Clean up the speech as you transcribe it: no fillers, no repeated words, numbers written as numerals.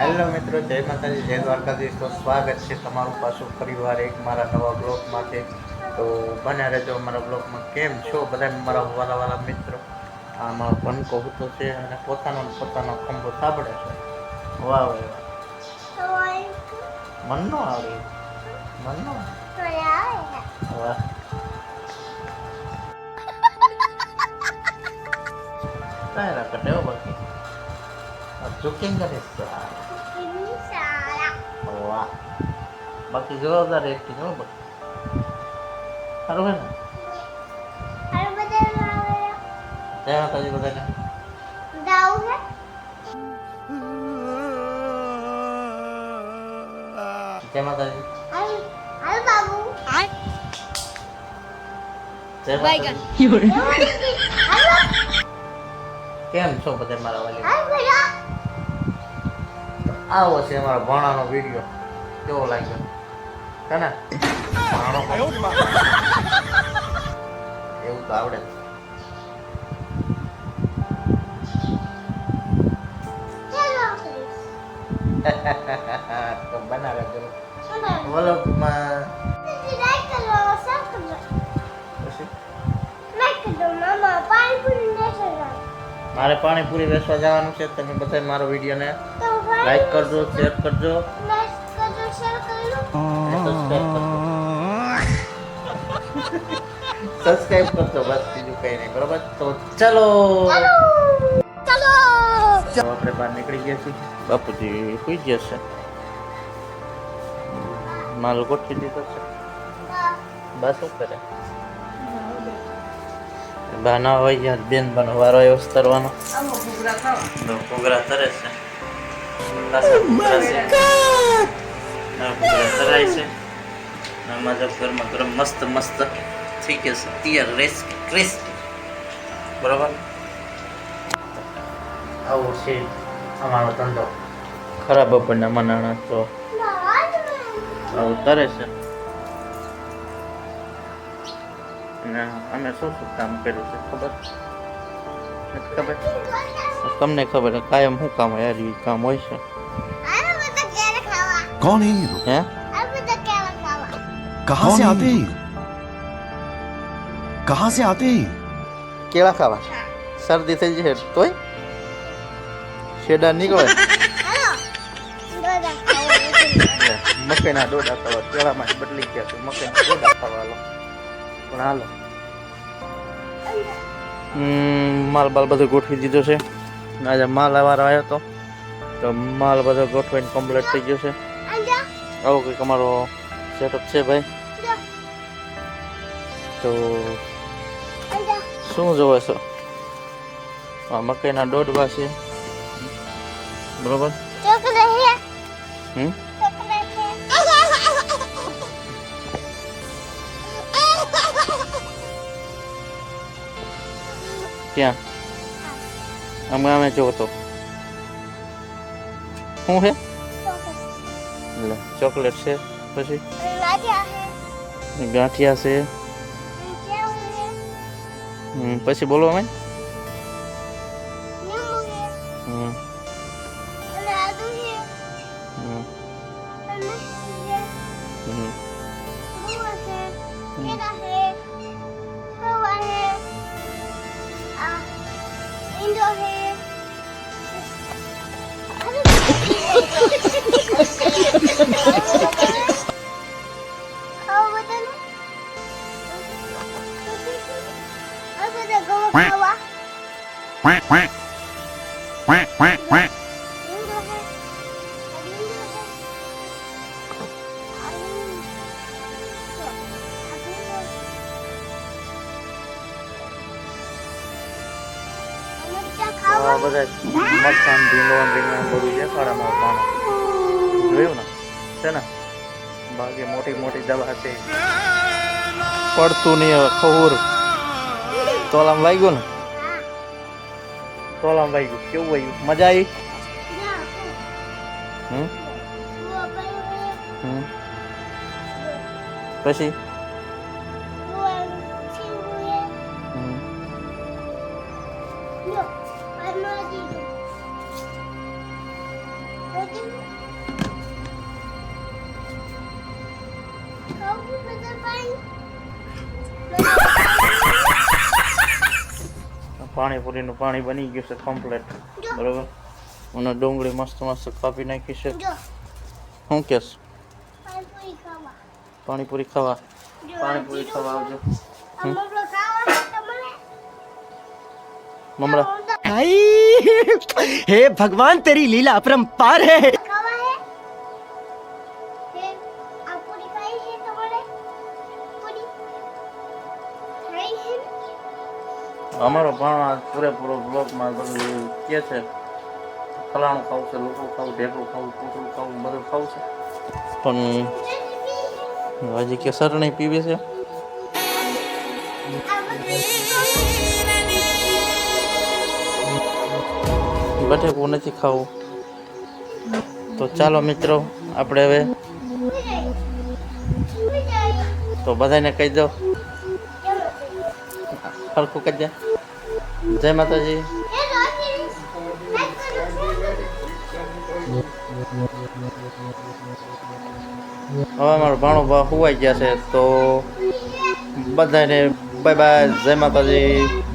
Hello મિત્રો, જય માતાજી, જય દ્વારકાધીશ. તો સ્વાગત છે તમારું પાછું ફરીવાર એક મારા નવા બ્લોગમાંથી. તો બને રહેજો મારા બ્લોગમાં. કેમ છો બધા મારા વાલા મિત્રો? આ મારો ભનકો હતો છે અને પોતાનો ખંભો સાંભળે છે. વાહ વાહ, મન નો આવે, મન નો વાહ. કાંઈ રાખે ટેવ બાકી ચૂકીને કરીશ. વાહ, બાકી જવાબદાર એકથી જો બાકી સારું હે ને. જય માતાજી બધાને. જય માતાજી. જય માતાજી. કેમ છો બધા મારા વાલી? આવો છે અમારો ભણાનો વિડીયો. કેવો લાગ્યો છે ને? ભણાનો એવું તો આવડે. તો બનાવે ચલો વ્લોગમાં. મારે પાણીપુરી વેચવા જવાનું છે. તમે બધા મારો વિડીયોને લાઈક કરજો, શેર કરજો, સબસ્ક્રાઇબ કરજો. બસ બીજું કઈ નહીં, બરોબર? તો ચલો આપણે બહાર નીકળી ગયા છીએ. બાપુજી સુઈ ગયા છે. માલ ગોઠવી દીધો છે. બસ શું કરે? બાના હોય યાર, બેન બનો વારો આવ્યો તરવાનો. તો ઘૂઘરા તરે છે. તરાય છે. આમાં જો ગરમા ગરમ મસ્ત મસ્ત થઈ ગયો છે તૈયાર, રેસ્કી ક્રિસ્પી. બરોબર, આવો છે અમારો ધંધો. ખરાબ બપોરના મનાણા તો આવું તરે છે. અમે શું કામ કર્યું છે ખબર? તમને ખબર? કાયમ શું કામ હોય? યાર એ કામ હોય છે. कौन है ये लोग? हैं? कहाँ से आते हैं? कहाँ से आते हैं? કેળા ખાવા? શરદી થઈ જશે તોય શેડા નીકળે. મકાઈના ડોડા ખાવા. કેળામાં બદલી ગયા છે, મકાઈના ડોડા ખાવા. પણ હાલો, માલ બાલ બધો ગોઠવી દીધો છે. આજે માલ વાળો આવ્યો હતો તો માલ બધો ગોઠવીને કમ્પ્લીટ થઈ ગયો છે. આવો કંઈક અમારો સેટઅપ છે ભાઈ. તો શું જોવે છો? આ મકાઈના દોડવા છે, બરોબર? ક્યાં? અમે જોતો શું છે? ચોકલેટ છે, પછી ગાંઠિયા છે, પછી બોલો અમે બધા મરચાં, ભીંડો, રીંગણ બધું દેખાડામાં પાણી જોયું ને છે ને. બાકી મોટી મોટી દવા છે, પડતું નહીં. હવે ખબર તોલામ વાગ્યું ને? તોલામ વાગ્યું. કેવું વાગ્યું? મજા આવી? પછી પાણીપુરીનું પાણી બની ગયું છે કમ્પ્લીટ બરોબર અને ડુંગળી મસ્ત મસ્ત કાપી નાખી છે શું કેસ પાણીપુરી ખાવા પાણીપુરી ખાવા આવજો મમરા हे भगवान तेरी लीला अपरंपार है અમારો ભાણો આજ પૂરેપૂરો બ્લોકમાં બધું કે છે ફલાણું ખાવું છે લોકો ખાવું ઢેકડું ખાવું પૂતળું ખાવું બધું ખાવું છે પણ હજી કે સરણી પીવી છે બટેકું નથી ખાવું તો ચાલો મિત્રો આપણે હવે તો બધાને કહી દો સરખું કહી દે જય માતાજી હવે અમારો ભાણો બા હુવાઈ ગયા છે તો બધાને બાય બાય જય માતાજી